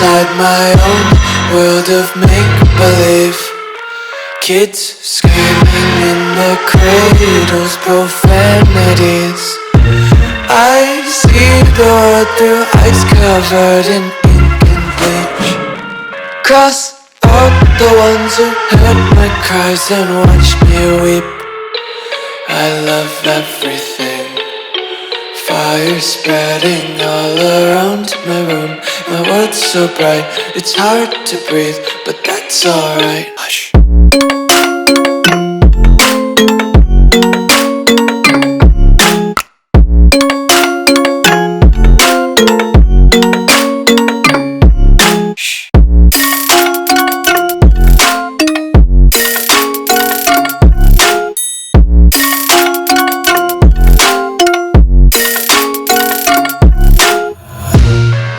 inside my own world of make-believe. Kids screaming in their cradles, profanities. I see the world through ice covered in ink and bleach. Cross out the ones who heard my cries and watched me weep. I love everything. Fire spreading all around my room. My world's so bright, it's hard to breathe, but that's alright. Hush.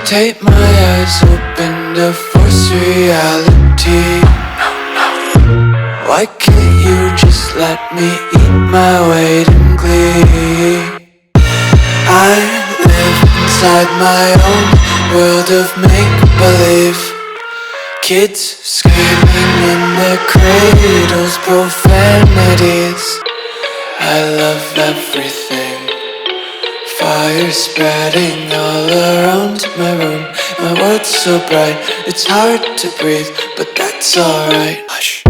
Take my eyes open to force reality. Why can't you just let me eat my weight in glee? I live inside my own world of make-believe. Kids screaming in their cradles, profanities. I love everything. Fire spreading all around my room. My world's so bright, it's hard to breathe, but that's alright. Hush.